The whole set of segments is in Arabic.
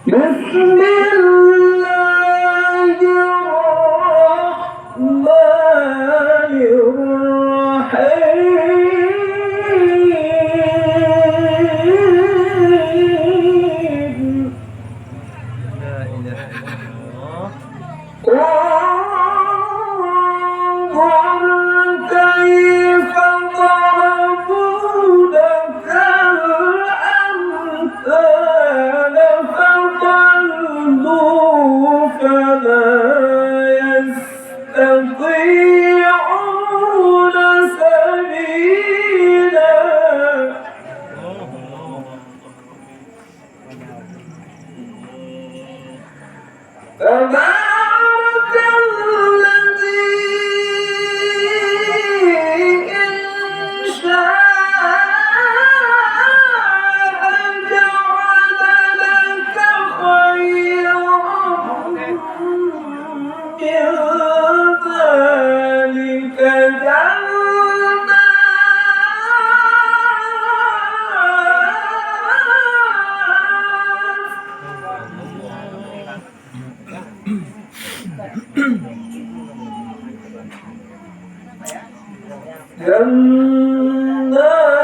بسم الله الرحمن الرحيم لا إله إلا الله. انظر كيف ضربوا لك الأمثال فضلوا فلا يستطيعون سبيلا تبارك الذي إن شاء جعل لك خيرا من ذلك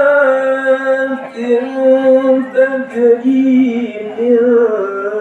جنات تجري من